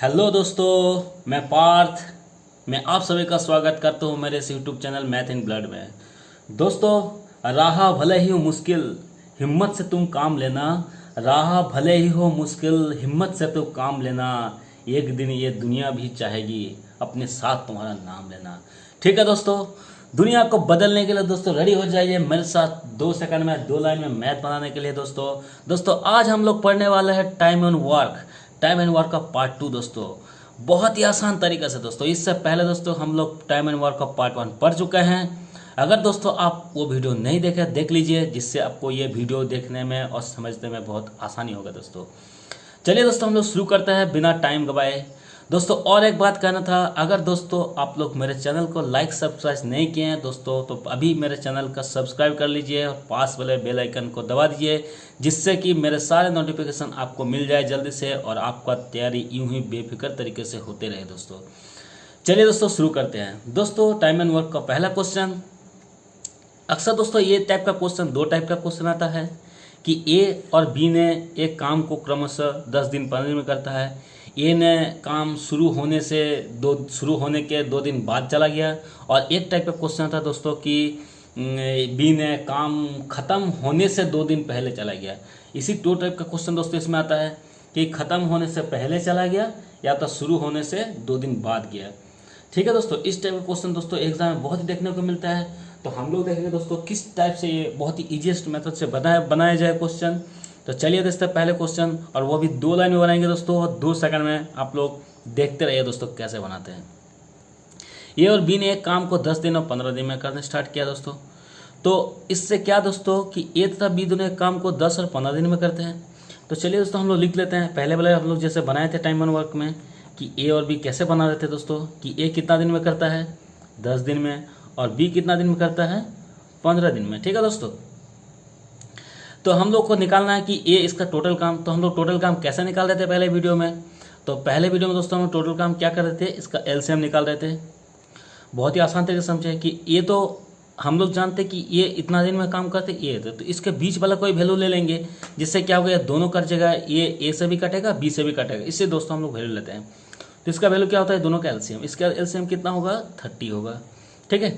Hello दोस्तों, मैं पार्थ। मैं आप सभी का स्वागत करता हूं मेरे इस YouTube channel math in blood में। दोस्तों, राह भले ही हो मुश्किल, हिम्मत से तुम काम लेना। राह भले ही हो मुश्किल, हिम्मत से तुम काम लेना। एक दिन ये दुनिया भी चाहेगी अपने साथ तुम्हारा नाम लेना। ठीक है दोस्तों, दुनिया को बदलने के लिए दोस्तों रेडी हो जाइए मेरे साथ 2 सेकंड में 2 लाइन में मैथ बनाने के लिए। दोस्तों आज हम लोग पढ़ने वाले हैं टाइम एंड वर्क का पार्ट 2। दोस्तों बहुत ही आसान तरीके से दोस्तों, इससे पहले दोस्तों हम लोग टाइम एंड वर्क का पार्ट 1 पढ़ चुके हैं। अगर दोस्तों आप वो वीडियो नहीं देखे देख लीजिए, जिससे आपको ये वीडियो देखने में और समझने में बहुत आसानी होगा। दोस्तों चलिए दोस्तों हम लोग शुरू करते हैं बिना टाइम गवाए। दोस्तों और एक बात कहना था, अगर दोस्तों आप लोग मेरे चैनल को लाइक सब्सक्राइब नहीं किए हैं दोस्तों, तो अभी मेरे चैनल का सब्सक्राइब कर लीजिए और पास वाले बेल आइकन को दबा दीजिए, जिससे कि मेरे सारे नोटिफिकेशन आपको मिल जाए जल्दी से और आपका तैयारी यूं ही बेफिक्र तरीके से होते रहे। दोस्तों चलिए दोस्तों शुरू करते हैं। दोस्तों टाइम एंड वर्क का पहला क्वेश्चन, अक्सर दोस्तों ये टाइप का क्वेश्चन 2 टाइप का क्वेश्चन आता है कि ए और बी ने एक काम को क्रमशः 10 दिन 15 दिन में करता है। ए ने काम शुरू होने के 2 दिन बाद चला गया। और एक टाइप का क्वेश्चन था दोस्तों कि बी ने काम ख़त्म होने से 2 दिन पहले चला गया। इसी 2 टाइप का क्वेश्चन दोस्तों इसमें आता है कि ख़त्म होने से पहले चला गया या तो शुरू होने से 2 दिन बाद गया। ठीक है दोस्तों, इस टाइप का क्वेश्चन दोस्तों एग्जाम में बहुत ही देखने को मिलता है। तो हम लोग देखेंगे दोस्तों किस टाइप से ये बहुत ही ईजीएस्ट मेथड से बनाया जाए क्वेश्चन। तो चलिए दोस्तों पहले क्वेश्चन, और वो भी 2 लाइन में बनाएंगे दोस्तों, और 2 सेकंड में आप लोग देखते रहिए दोस्तों कैसे बनाते हैं। ए और बी ने एक काम को 10 दिन और 15 दिन में करना स्टार्ट किया दोस्तों। तो इससे क्या दोस्तों कि ए तथा बी दोनों एक काम को 10 और 15 दिन में करते हैं। तो चलिए दोस्तों हम लोग लिख लेते हैं। पहले वाले हम लोग जैसे बनाए थे टाइम एंड वर्क में कि ए और बी कैसे बना रहे थे दोस्तों, कि ए कितना दिन में करता है 10 दिन में, और बी कितना दिन में करता है 15 दिन में। ठीक है दोस्तों, तो हम लोग को निकालना है कि ए इसका टोटल काम। तो हम लोग टोटल काम कैसे निकाल रहे थे पहले वीडियो में। तो पहले वीडियो में दोस्तों हम टोटल काम क्या कर रहे थे, इसका एलसीएम निकाल रहे थे। बहुत ही आसान तरीके से समझे कि ये तो हम लोग जानते कि ये इतना दिन में काम करते ये, तो इसके बीच वाला कोई वैल्यू ले लेंगे, जिससे क्या हो गया दोनों कट जाएगा, ये ए से भी कटेगा बी से भी कटेगा। इससे दोस्तों हम लोग वैल्यू लेते हैं। तो इसका वैल्यू क्या होता है, दोनों का एलसीएम। इसका एलसीएम कितना होगा 30 होगा। ठीक है,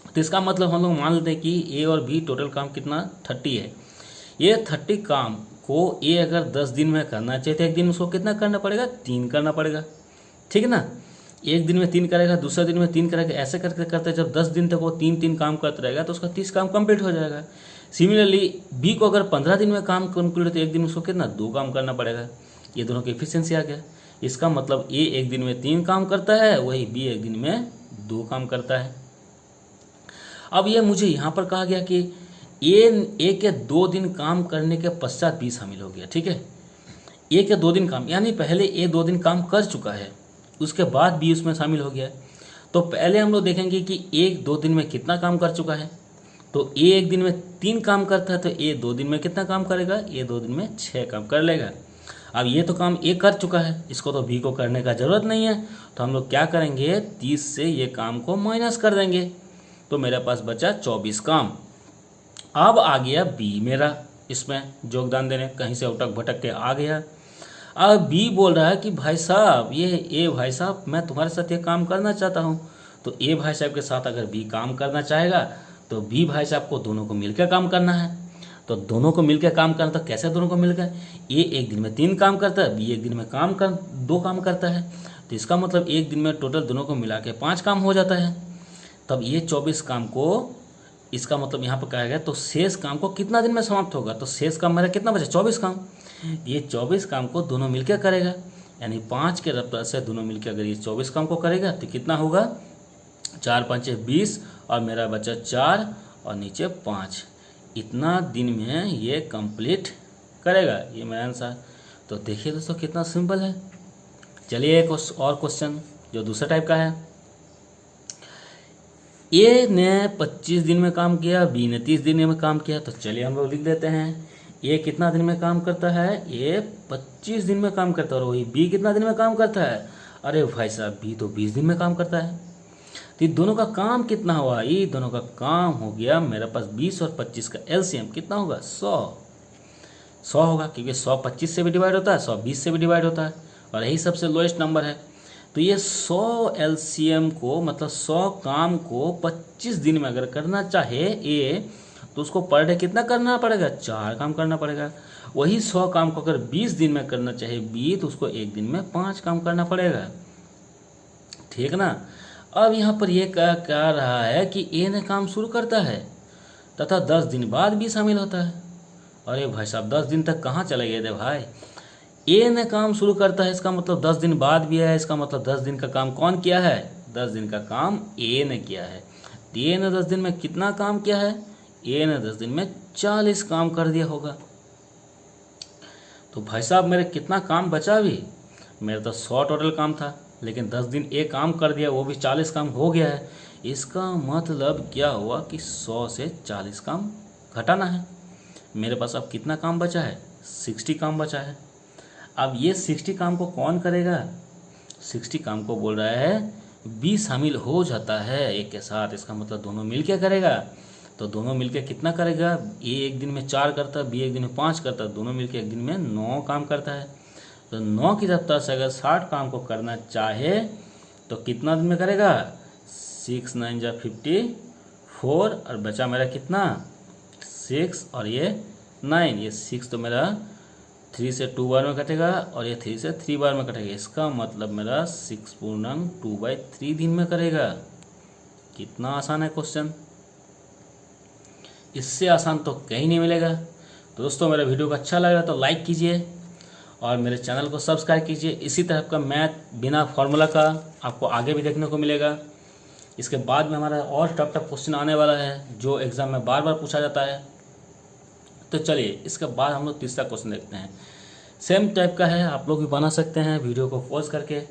तो इसका मतलब हम लोग मान लेते हैं कि ए और बी टोटल काम कितना 30 है। ये 30 काम को ए अगर 10 दिन में करना चाहिए तो एक दिन में उसको कितना करना पड़ेगा, 3 करना पड़ेगा। ठीक है ना, एक दिन में 3 करेगा, दूसरे दिन में 3 करेगा, ऐसे करके करते जब 10 दिन तक वो 3 काम करता रहेगा तो उसका 30 काम कंप्लीट हो जाएगा। सिमिलरली बी को अगर 15 दिन में काम कंप्लीट तो एक दिन में उसको कितना 2 काम करना पड़ेगा। ये दोनों की एफिशिएंसी आ गया। इसका मतलब ए एक दिन में 3 काम करता है, वही बी एक दिन में 2 काम करता है। अब ये मुझे यहाँ पर कहा गया कि ए के 2 दिन काम करने के पश्चात बी शामिल हो गया। ठीक है, ए के 2 दिन काम, यानी पहले ए 2 दिन काम कर चुका है, उसके बाद बी उसमें शामिल हो गया। तो पहले हम लोग देखेंगे कि ए 2 दिन में कितना काम कर चुका है। तो ए एक दिन में 3 काम करता है, तो ए 2 दिन में कितना काम करेगा, ए 2 दिन में 6 काम कर लेगा। अब ये तो काम ए कर चुका है, इसको तो बी को करने का जरूरत नहीं है। तो हम लोग क्या करेंगे, 30 से ये काम को माइनस कर देंगे, तो मेरे पास बचा 24 काम। अब आ गया बी मेरा इसमें योगदान देने, कहीं से उटक भटक के आ गया। अब बी बोल रहा है कि भाई साहब ये ए भाई साहब मैं तुम्हारे साथ ये काम करना चाहता हूँ। तो ए भाई साहब के साथ अगर बी काम करना चाहेगा तो बी भाई साहब को दोनों को मिलकर काम करना है। तो दोनों को मिलकर काम करना, तो कैसे दोनों को मिलकर, ए एक दिन में 3 काम करता है, बी एक दिन में 2 काम करता है। तो इसका मतलब एक दिन में टोटल दोनों को मिला के 5 काम हो जाता है। तब ये 24 काम को, इसका मतलब यहाँ पर कहा गया तो शेष काम को कितना दिन में समाप्त होगा। तो शेष काम मेरा कितना बचा 24 काम। ये 24 काम को दोनों मिलकर करेगा, यानी 5 के रफ्तार से दोनों मिलकर अगर ये 24 काम को करेगा तो कितना होगा 4 5 20, और मेरा बचा 4 और नीचे 5। इतना दिन में ये कंप्लीट करेगा, ये मेरा आंसर। तो देखिए दोस्तों कितना सिंपल है। चलिए एक और क्वेश्चन जो दूसरा टाइप का है। ए ने 25 दिन में काम किया, बी ने 30 दिन में काम किया। तो चलिए हम लोग लिख देते हैं, ए कितना दिन में काम करता है, ए 25 दिन में काम करता है, और वही बी कितना दिन में काम करता है, अरे भाई साहब बी तो 20 दिन में काम करता है। तो ये दोनों का काम कितना हुआ, ये दोनों का काम हो गया मेरे पास 20 और 25 का एलसीएम कितना होगा 100 होगा, क्योंकि 100 25 से भी डिवाइड होता है, 100 20 से भी डिवाइड होता है। और यही सबसे लोएस्ट नंबर है। तो ये 100 एलसीएम को मतलब 100 काम को 25 दिन में अगर करना चाहे ए, तो उसको पर डे कितना करना पड़ेगा, 4 काम करना पड़ेगा। वही 100 काम को अगर 20 दिन में करना चाहे बी, तो उसको एक दिन में 5 काम करना पड़ेगा, ठीक ना। अब यहाँ पर ये कह रहा है कि ए ने काम शुरू करता है तथा 10 दिन बाद बी शामिल होता है। अरे भाई साहब 10 दिन तक कहाँ चले गए थे भाई। ए ने काम शुरू करता है, इसका मतलब 10 दिन बाद भी है, इसका मतलब 10 दिन का काम कौन किया है, 10 दिन का काम ए ने किया है। तो ए ने 10 दिन में कितना काम किया है, ए ने 10 दिन में 40 काम कर दिया होगा। तो भाई साहब मेरे कितना काम बचा भी, मेरा तो 100 टोटल काम था, लेकिन 10 दिन ए काम कर दिया, वो भी 40 काम हो गया है। इसका मतलब क्या हुआ कि 100 से 40 काम घटाना है। मेरे पास अब कितना काम बचा है, 60 काम बचा है। अब ये 60 काम को कौन करेगा, 60 काम को बोल रहा है बी शामिल हो जाता है ए के साथ, इसका मतलब दोनों मिलके करेगा। तो दोनों मिलके कितना करेगा, ए एक दिन में 4 करता है, बी एक दिन में 5 करता है, दोनों मिलके एक दिन में 9 काम करता है। तो 9 की रफ्तार से अगर 60 काम को करना चाहे तो कितना दिन में करेगा, 6 9 जा 54, और बचा मेरा कितना 6 और ये 9, ये 6 तो मेरा 3 से 2 बार में कटेगा और ये 3 से 3 बार में कटेगा। इसका मतलब मेरा 6 पूर्णांक 2/3 दिन में करेगा। कितना आसान है क्वेश्चन, इससे आसान तो कहीं नहीं मिलेगा। तो दोस्तों मेरा वीडियो को अच्छा लगा तो लाइक कीजिए और मेरे चैनल को सब्सक्राइब कीजिए। इसी तरह का मैथ बिना फॉर्मूला का आपको आगे भी देखने को मिलेगा। इसके बाद में हमारा और टफ टफ क्वेश्चन आने वाला है जो एग्ज़ाम में बार बार पूछा जाता है। तो चलिए इसके बाद हम लोग तीसरा क्वेश्चन देखते हैं। सेम टाइप का है, आप लोग भी बना सकते हैं वीडियो को पॉज करके।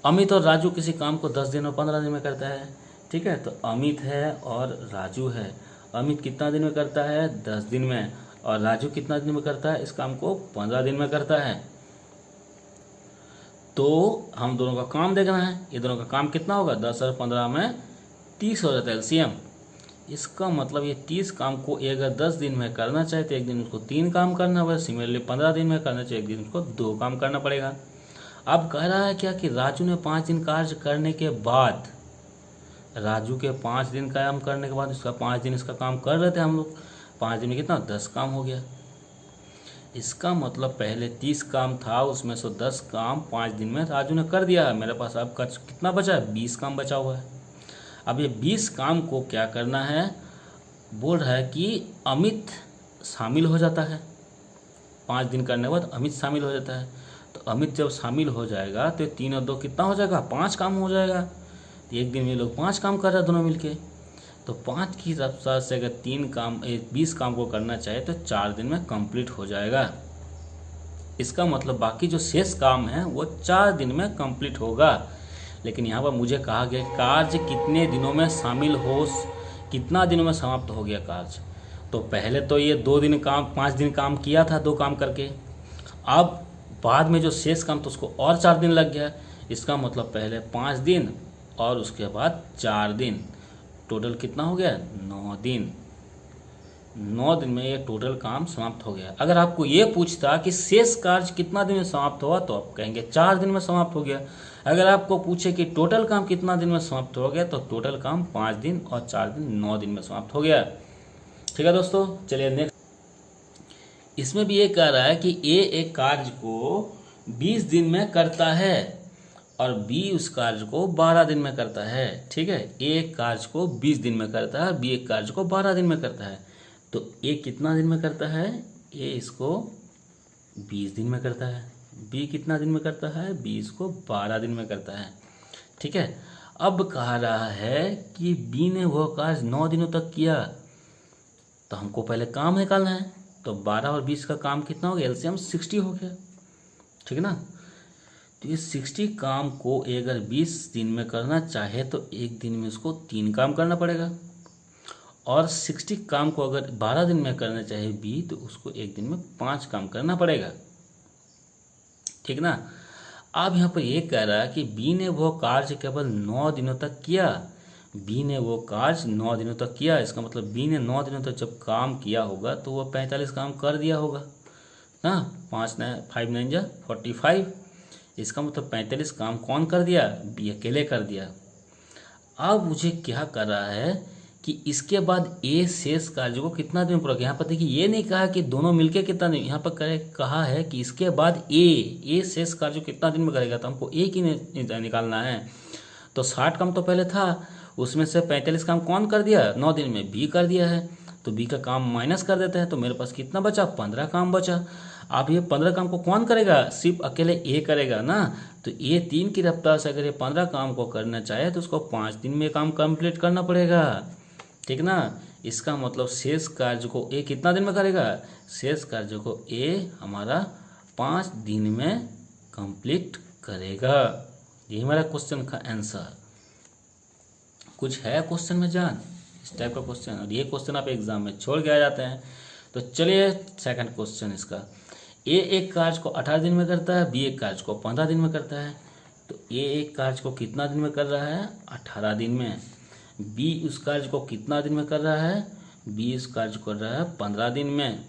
अमित और राजू किसी काम को 10 दिन और 15 दिन में करता है, ठीक है। तो अमित है और राजू है। अमित कितना दिन में करता है, 10 दिन में, और राजू कितना दिन में करता है, इस काम को 15 दिन में करता है। तो हम दोनों का काम देखना है, ये दोनों का काम कितना होगा, 10 और 15 में 30 हो जाता है एलसीएम। इसका मतलब ये 30 काम को अगर 10 दिन में करना चाहे तो एक दिन उसको 3 काम करना होगा। सिमिलरली 15 दिन में करना चाहिए एक दिन उसको 2 काम करना पड़ेगा। अब कह रहा है क्या कि राजू ने 5 दिन कार्य करने के बाद, राजू के 5 दिन काम करने के बाद इसका 5 दिन इसका काम कर रहे थे हम लोग, 5 दिन में कितना 10 काम हो गया। इसका मतलब पहले 30 काम था, उसमें से 10 काम 5 दिन में राजू ने कर दिया है। मेरे पास अब कितना बचा है, 20 काम बचा हुआ है। अब ये 20 काम को क्या करना है, बोल रहा है कि अमित शामिल हो जाता है। 5 दिन करने के बाद अमित शामिल हो जाता है। तो अमित जब शामिल हो जाएगा तो 3 और 2 कितना हो जाएगा, 5 काम हो जाएगा। तो एक दिन में लोग 5 काम कर रहे हैं दोनों मिलके। तो 5 की रफ्तार से अगर 20 काम को करना चाहे तो 4 दिन में कंप्लीट हो जाएगा। इसका मतलब बाकी जो शेष काम है वो 4 दिन में कंप्लीट होगा। लेकिन यहाँ पर मुझे कहा गया कार्य कितने दिनों में शामिल हो, कितना दिनों में समाप्त हो गया कार्य। तो पहले तो ये 2 दिन काम 5 दिन काम किया था 2 काम करके, अब बाद में जो शेष काम तो उसको और 4 दिन लग गया। इसका मतलब पहले 5 दिन और उसके बाद 4 दिन, टोटल कितना हो गया, 9 दिन। 9 दिन में ये टोटल काम समाप्त हो गया। अगर आपको ये पूछता कि शेष कार्य कितना दिन में समाप्त हुआ तो आप कहेंगे 4 दिन में समाप्त हो गया। अगर आपको पूछे कि टोटल काम कितना दिन में समाप्त हो गया तो टोटल काम 5 दिन और 4 दिन 9 दिन में समाप्त हो गया। ठीक है दोस्तों, चलिए नेक्स्ट। इसमें भी ये कह रहा है कि ए एक कार्य को 20 दिन में करता है और बी उस कार्य को 12 दिन में करता है, ठीक है। ए एक कार्य को 20 दिन में करता है, बी एक कार्य को 12 दिन में करता है। तो ए कितना दिन में करता है, ए इसको 20 दिन में करता है। बी कितना दिन में करता है, बी इसको 12 दिन में करता है, ठीक है। अब कह रहा है कि बी ने वह कार्य 9 दिनों तक किया, तो हमको पहले काम निकालना है। तो 12 और 20 का काम कितना हो गया, एलसीएम 60 हो गया, ठीक है ना। तो ये 60 काम को अगर 20 दिन में करना चाहे तो एक दिन में उसको 3 काम करना पड़ेगा, और 60 काम को अगर 12 दिन में करना चाहे बी तो उसको एक दिन में 5 काम करना पड़ेगा, ठीक ना। अब यहाँ पर ये कह रहा है कि बी ने वो कार्य केवल 9 दिनों तक किया। बी ने वो कार्य 9 दिनों तक किया, इसका मतलब बी ने 9 दिनों तक जब काम किया होगा तो वह 45 काम कर दिया होगा ना। 5 9 5 9 जा 45, इसका मतलब 45 काम कौन कर दिया, बी अकेले कर दिया। अब मुझे क्या कर रहा है कि इसके बाद ए शेष कार्य को कितना दिन में पूरा किया। यहाँ पर देखिए ये नहीं कहा कि दोनों मिलके कितना दिन, यहाँ पर कहा है कि इसके बाद ए शेष कार्य कितना दिन में करेगा, तो हमको ए की निकालना है। तो 60 काम तो पहले था, उसमें से 45 काम कौन कर दिया 9 दिन में, बी कर दिया है। तो बी का काम माइनस कर देते हैं, तो मेरे पास कितना बचा, 15 काम बचा। अब ये 15 काम को कौन करेगा, सिर्फ अकेले ए करेगा ना। तो ए 3 की रफ्तार से अगर ये 15 काम को करना चाहे तो उसको 5 दिन में काम कंप्लीट करना पड़ेगा, ठीक ना। इसका मतलब शेष कार्य को ए कितना दिन में करेगा, शेष कार्य को ए हमारा 5 दिन में कंप्लीट करेगा। यही हमारा क्वेश्चन का आंसर। कुछ है क्वेश्चन में जान, इस टाइप का क्वेश्चन, और ये क्वेश्चन आप एग्जाम में छोड़ के आ जाते हैं। तो चलिए सेकंड क्वेश्चन इसका, ए एक कार्य को 18 दिन में करता है, बी एक कार्य को 15 दिन में करता है। तो ए एक कार्य को कितना दिन में कर रहा है, 18 दिन में। बी उस कार्य को कितना दिन में कर रहा है, बी इस कार्य को कर रहा है 15 दिन में,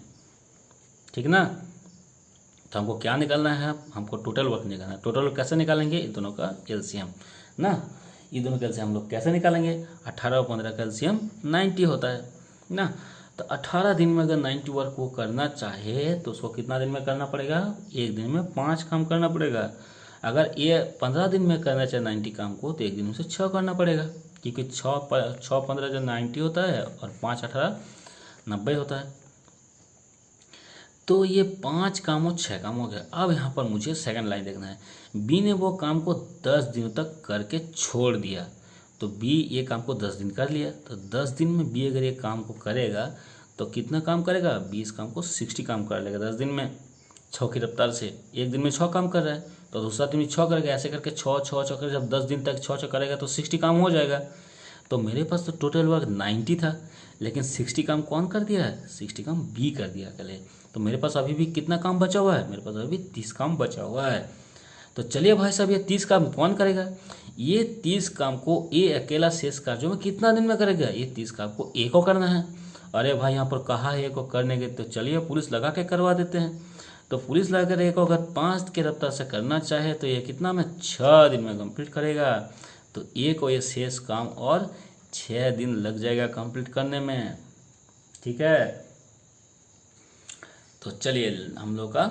ठीक ना। तो हमको क्या निकालना है, हमको टोटल वर्क निकालना है। टोटल वर्क कैसे निकालेंगे, इन दोनों का एलसीएम ना, ये दोनों का एलसीएम हम लोग कैसे निकालेंगे, 18 और 15 का एलसीएम 90 होता है ना। तो 18 दिन में अगर 90 वर्क वो करना चाहे तो उसको कितना दिन में करना पड़ेगा, एक दिन में 5 काम करना पड़ेगा। अगर ये 15 दिन में करना चाहे 90 काम को तो एक दिन में से 6 करना पड़ेगा, क्योंकि 6 15 जो 90 होता है और 5 18 90 होता है। तो ये 5 काम और 6 काम हो गया। अब यहाँ पर मुझे सेकंड लाइन देखना है, बी ने वो काम को 10 दिनों तक करके छोड़ दिया। तो बी ये काम को 10 दिन कर लिया, तो 10 दिन में बी अगर ये काम को करेगा तो कितना काम करेगा, बी इस काम को 60 काम कर लेगा 10 दिन में, 6 की रफ्तार से। एक दिन में 6 काम कर रहा है तो दूसरा दिन में 6 करेगा, ऐसे करके 6 6 6 कर, जब 10 दिन तक 6 करेगा तो 60 काम हो जाएगा। तो मेरे पास तो टोटल वर्क 90 था, लेकिन 60 काम कौन कर दिया है, 60 काम बी कर दिया अकेले। तो मेरे पास अभी भी कितना काम बचा हुआ है, मेरे पास अभी 30 काम बचा हुआ है। तो चलिए भाई साहब, ये 30 काम कौन करेगा, ये 30 काम को ए अकेला शेष कार्यों में कितना दिन में करेगा, ये 30 काम को ए को करना है। अरे भाई यहाँ पर कहा है ए को करने के, तो चलिए पुलिस लगा के करवा देते हैं। तो पुलिस लगा कर ए को अगर 5 की रफ्तार से करना चाहे तो ये कितना में 6 दिन में कंप्लीट करेगा। तो ए को ये शेष काम और 6 दिन लग जाएगा कंप्लीट करने में, ठीक है। तो चलिए हम लोग का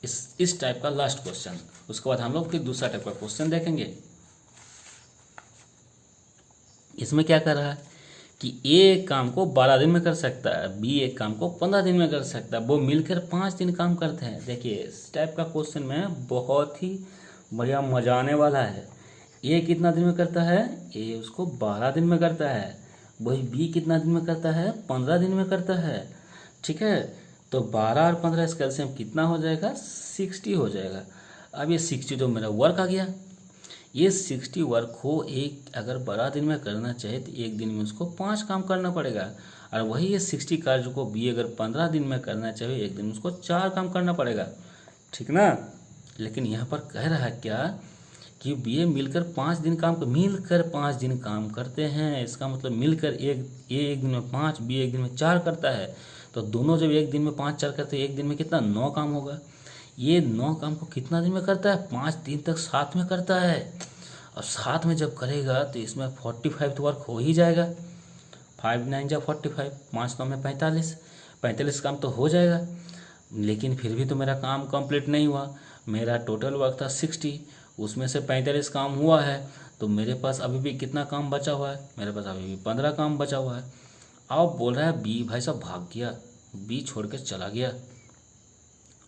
इस टाइप का लास्ट क्वेश्चन, उसके बाद हम लोग फिर दूसरा टाइप का क्वेश्चन देखेंगे। इसमें क्या कर रहा है कि ए एक काम को 12 दिन में कर सकता है, बी एक काम को 15 दिन में कर सकता है, वो मिलकर 5 दिन काम करते हैं। देखिए इस टाइप का क्वेश्चन में बहुत ही बढ़िया मजा आने वाला है। ए कितना दिन में करता है, ए उसको 12 दिन में करता है, वही बी कितना दिन में करता है, 15 दिन में करता है, ठीक है। तो 12 और 15 इसका एलसीएम कितना हो जाएगा, 60 हो जाएगा। अब ये 60 जो मेरा वर्क आ गया, ये 60 वर्क को एक अगर 12 दिन में करना चाहे तो एक दिन में उसको 5 काम करना पड़ेगा, और वही ये 60 कार्य को बी अगर 15 दिन में करना चाहे एक दिन में उसको 4 काम करना पड़ेगा, ठीक ना। लेकिन यहाँ पर कह रहा है क्या कि बी मिलकर 5 दिन काम करते हैं। इसका मतलब मिलकर एक दिन में 5, बी एक दिन में 4 करता है। तो दोनों जब एक दिन में 5 4 करते हैं, एक दिन में कितना 9 काम होगा। ये 9 काम को कितना दिन में करता है, 5 दिन तक साथ में करता है। और साथ में जब करेगा तो इसमें 45 तो वर्क हो ही जाएगा, 5 9 जा 45, 5 9 में 45 काम तो हो जाएगा। लेकिन फिर भी तो मेरा काम कंप्लीट नहीं हुआ। मेरा टोटल वर्क था 60, उसमें से 45 काम हुआ है, तो मेरे पास अभी भी कितना काम बचा हुआ है, मेरे पास अभी भी 15 काम बचा हुआ है। अब बोल रहा है बी भाई साहब भाग गया, बी छोड़ के चला गया।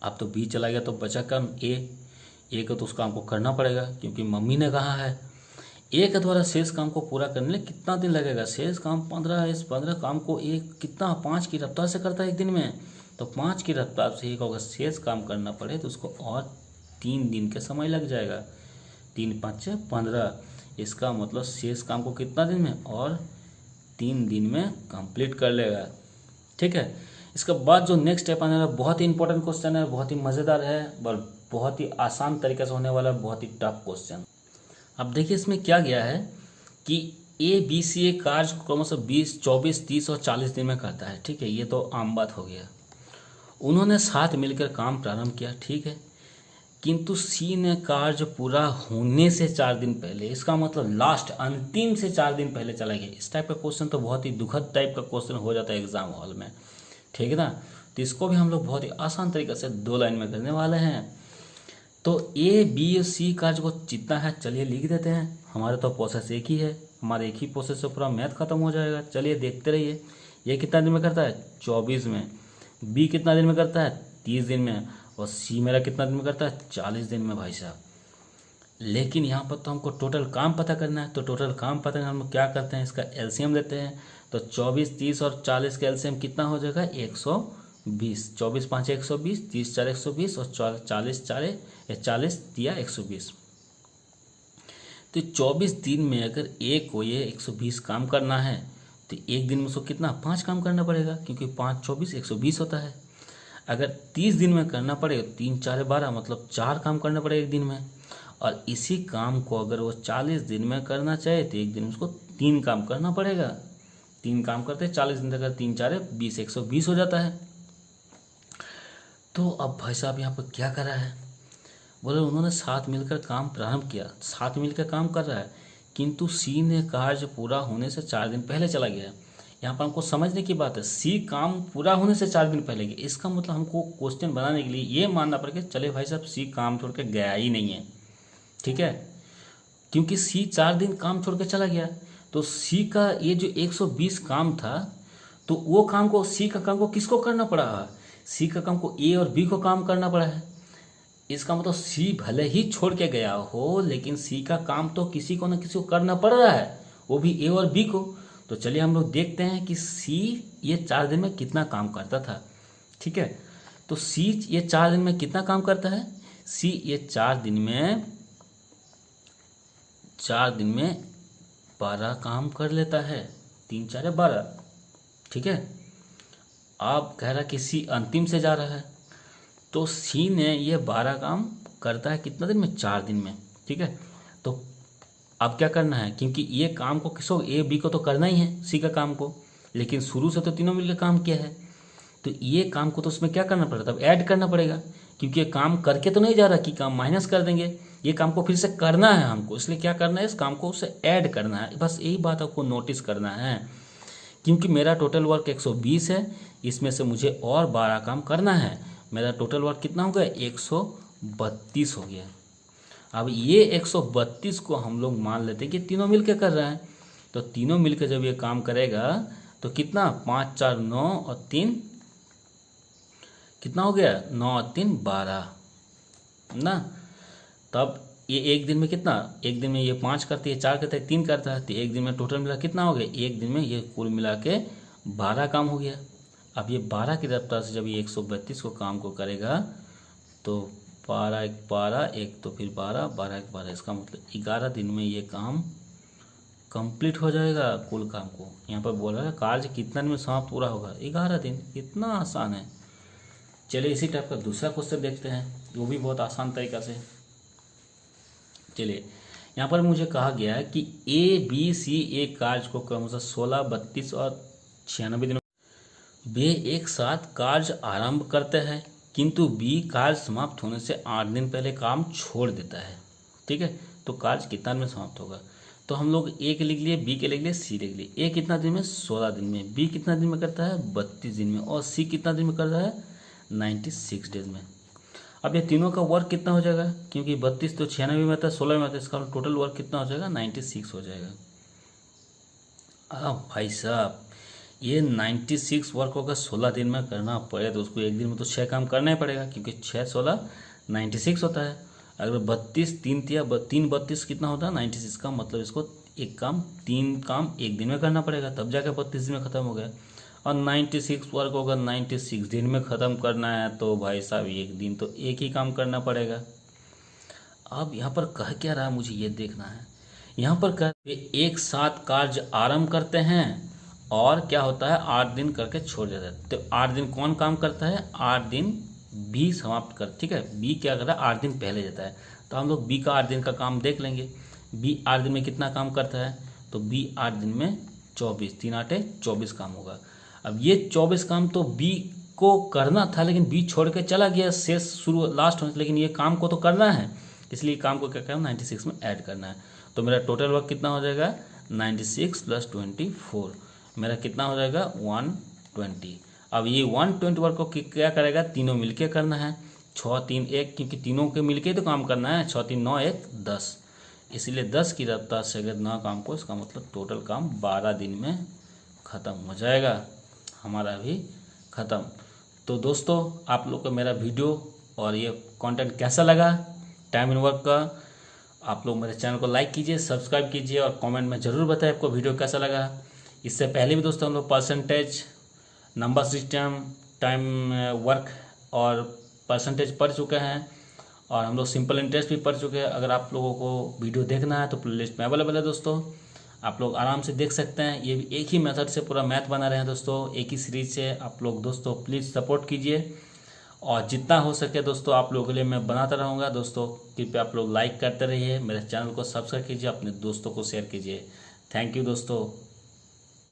अब तो बी चला गया तो बचा कम ए को तो उस काम को करना पड़ेगा, क्योंकि मम्मी ने कहा है। ए के द्वारा शेष काम को पूरा करने में कितना दिन लगेगा, शेष काम 15 है। इस 15 काम को एक कितना 5 की रफ्तार से करता है एक दिन में, तो 5 की रफ्तार से एक अगर शेष काम करना पड़े तो उसको और 3 दिन के समय लग जाएगा, 3 5 15। इसका मतलब शेष काम को कितना दिन में और 3 दिन में कंप्लीट कर लेगा, ठीक है। इसके बाद जो नेक्स्ट स्टेप आने वाला बहुत ही इंपॉर्टेंट क्वेश्चन है, बहुत ही मज़ेदार है और बहुत ही आसान तरीके से होने वाला बहुत ही टफ क्वेश्चन। अब देखिए इसमें क्या गया है कि ए बी सी ए कार्य को क्रमशः 20 24 30 और 40 दिन में करता है, ठीक है। ये तो आम बात हो गया। उन्होंने साथ मिलकर काम प्रारंभ किया, ठीक है। किंतु सी ने कार्य पूरा होने से 4 दिन पहले, इसका मतलब लास्ट अंतिम से 4 दिन पहले चला गया। इस टाइप का क्वेश्चन तो बहुत ही दुखद टाइप का क्वेश्चन हो जाता है एग्जाम हॉल में, ठीक है ना। तो इसको भी हम लोग बहुत ही आसान तरीके से 2 लाइन में करने वाले हैं। तो ए बी और सी कार्य को जितना है चलिए लिख देते हैं। हमारे तो प्रोसेस एक ही है, हमारे एक ही प्रोसेस से पूरा मैथ खत्म हो जाएगा। चलिए देखते रहिए। ये कितना दिन में करता है? 24 में। बी कितना दिन में करता है? 30 दिन में। और सी मेरा कितना दिन में करता है? 40 दिन में भाई साहब। लेकिन यहाँ पर तो हमको टोटल काम पता करना है। तो टोटल काम पता करना हम क्या करते हैं, इसका एलसीएम लेते हैं। तो 24, 30 और 40 का एलसीएम कितना हो जाएगा? 120। 24 5 120, 30 4 120 और 40 40 दिया 120। तो 24 दिन में अगर एक को ये 120 काम करना है तो एक दिन में उसको कितना? 5 काम करना पड़ेगा, क्योंकि 5 24 120 होता है। अगर 30 दिन में करना पड़ेगा, 3 4 12 मतलब 4 काम करना पड़ेगा एक दिन में। और इसी काम को अगर वो 40 दिन में करना चाहे तो एक दिन उसको 3 काम करना पड़ेगा। 3 काम करते 40 दिन, अगर 3 4 20 120 हो जाता है। तो अब भाई साहब यहाँ पर क्या कर रहा है? बोले उन्होंने साथ मिलकर काम प्रारंभ किया, साथ मिलकर काम कर रहा है, किंतु सी ने कार्य पूरा होने से 4 दिन पहले चला गया। यहाँ पर हमको समझने की बात है, सी काम पूरा होने से 4 दिन पहले गया। इसका मतलब हमको क्वेश्चन बनाने के लिए ये मानना पड़ेगा, चले भाई साहब सी काम छोड़ के गया ही नहीं है, ठीक है, क्योंकि सी 4 दिन काम छोड़ के चला गया। तो सी का ये जो 120 काम था, तो वो काम को, सी का काम को किसको करना पड़ा? सी का काम को ए और बी को काम करना पड़ा है। इसका मतलब सी भले ही छोड़ के गया हो, लेकिन सी का काम तो किसी को न किसी को करना पड़ रहा है, वो भी ए और बी को। तो चलिए हम लोग देखते हैं कि सी ये 4 दिन में कितना काम करता था, ठीक है। तो सी ये 4 दिन में कितना काम करता है? सी ये 4 दिन में 12 काम कर लेता है। 3 4 12, ठीक है। आप कह रहा कि सी अंतिम से जा रहा है, तो सी ने ये 12 काम करता है कितना दिन में? 4 दिन में, ठीक है। तो अब क्या करना है, क्योंकि ये काम को किसको, ए बी को तो करना ही है सी का काम को, लेकिन शुरू से तो तीनों मिलकर काम किया है। तो ये काम को तो उसमें क्या करना पड़ेगा? तब ऐड करना पड़ेगा, क्योंकि ये काम करके तो नहीं जा रहा कि काम माइनस कर देंगे। ये काम को फिर से करना है हमको, इसलिए क्या करना है, इस काम को उससे ऐड करना है। बस यही बात आपको नोटिस करना है, क्योंकि मेरा टोटल वर्क 120 है, इसमें से मुझे और 12 काम करना है। मेरा टोटल वर्क कितना हो गया? 132 हो गया। अब ये 132 को हम लोग मान लेते हैं कि तीनों मिलकर कर रहे हैं। तो तीनों मिलकर जब ये काम करेगा तो कितना? 5 4 9 और 3 कितना हो गया? 9 और 3 12 ना। तब ये एक दिन में कितना? एक दिन में ये 5 करती है, 4 करता है, 3 करता है, तो एक दिन में टोटल मिला कितना हो गया? एक दिन में ये कुल मिला के 12 काम हो गया। अब ये 12 की रफ्तार से जब ये 132 को काम को करेगा तो 12 1 12 1 तो फिर 12 12 1 12, इसका मतलब 11 दिन में ये काम कंप्लीट हो जाएगा कुल काम को। यहाँ पर बोल रहा है कार्य कितना दिन में समाप्त पूरा होगा? 11 दिन। इतना आसान है। चलिए इसी टाइप का दूसरा क्वेश्चन देखते हैं, वो भी बहुत आसान तरीका से। चलिए यहाँ पर मुझे कहा गया है कि ए बी सी एक कार्य को क्रमशः 16 32 और 96 दिनों वे एक साथ कार्य आरंभ करते हैं, किंतु बी कार्य समाप्त होने से 8 दिन पहले काम छोड़ देता है, ठीक है। तो कार्य कितना दिन में समाप्त होगा? तो हम लोग ए के लिख लिए, बी के लिख लिए, सी लिख लिए। ए कितना दिन में? 16 दिन में। बी कितना दिन में करता है? 32 दिन में। और सी कितना दिन में कर रहा है? 96 डेज में। अब ये तीनों का वर्क कितना हो जाएगा? क्योंकि 32 तो 96 में आता है, 16 में आता है, इसका टोटल वर्क कितना हो जाएगा? 96 हो जाएगा। अब भाई साहब ये 96 वर्क होगा 16 दिन में करना पड़े तो उसको एक दिन में तो 6 काम करना ही पड़ेगा, क्योंकि 6 16 96 होता है। अगर 32 3 32 कितना होता है? 96 का मतलब इसको एक काम 3 काम एक दिन में करना पड़ेगा, तब जाकर 32 दिन में ख़त्म हो गया। और 96 वर्क होगा 96 दिन में ख़त्म करना है तो भाई साहब एक दिन तो एक ही काम करना पड़ेगा। अब यहाँ पर कह क्या रहा है मुझे ये देखना है। यहाँ पर कह एक साथ कार्य आरंभ करते हैं और क्या होता है? 8 दिन करके छोड़ देता है। तो 8 दिन कौन काम करता है? 8 दिन बी समाप्त कर, ठीक है। बी क्या कर रहा है? 8 दिन पहले जाता है। तो हम लोग बी का 8 दिन का काम देख लेंगे। बी 8 दिन में कितना काम करता है? तो बी 8 दिन में 24, 3 8 24 काम होगा। अब ये 24 काम तो बी को करना था लेकिन बीच छोड़ के चला गया, शेष शुरू लास्ट होने से, लेकिन ये काम को तो करना है, इसलिए काम को क्या करना है 96 में ऐड करना है। तो मेरा टोटल वर्क कितना हो जाएगा 96 + 24, मेरा कितना हो जाएगा 120। अब ये 120 वर्क को क्या करेगा, तीनों मिलके करना है, 6 3 1, क्योंकि तीनों के मिलके तो काम करना है, 6 3 9 1 10, इसीलिए 10 की रफ्तार से अगर ना काम को, इसका मतलब टोटल काम 12 दिन में ख़त्म हो जाएगा, हमारा भी ख़त्म। तो दोस्तों आप लोग को मेरा वीडियो और ये कंटेंट कैसा लगा टाइम इन वर्क का, आप लोग मेरे चैनल को लाइक कीजिए, सब्सक्राइब कीजिए और कमेंट में ज़रूर बताएं आपको वीडियो कैसा लगा। इससे पहले भी दोस्तों हम लोग percentage, number system, time work और परसेंटेज पढ़ चुके हैं, और हम लोग सिंपल इंटरेस्ट भी पढ़ चुके हैं। अगर आप लोगों को वीडियो देखना है तो प्लेलिस्ट में अवेलेबल है दोस्तों, आप लोग आराम से देख सकते हैं। ये भी एक ही मेथड से पूरा मैथ बना रहे हैं दोस्तों, एक ही सीरीज से। आप लोग दोस्तों प्लीज़ सपोर्ट कीजिए, और जितना हो सके दोस्तों आप लोगों के लिए मैं बनाता रहूँगा दोस्तों। कृपया आप लोग लाइक करते रहिए, मेरे चैनल को सब्सक्राइब कीजिए, अपने दोस्तों को शेयर कीजिए। थैंक यू दोस्तों।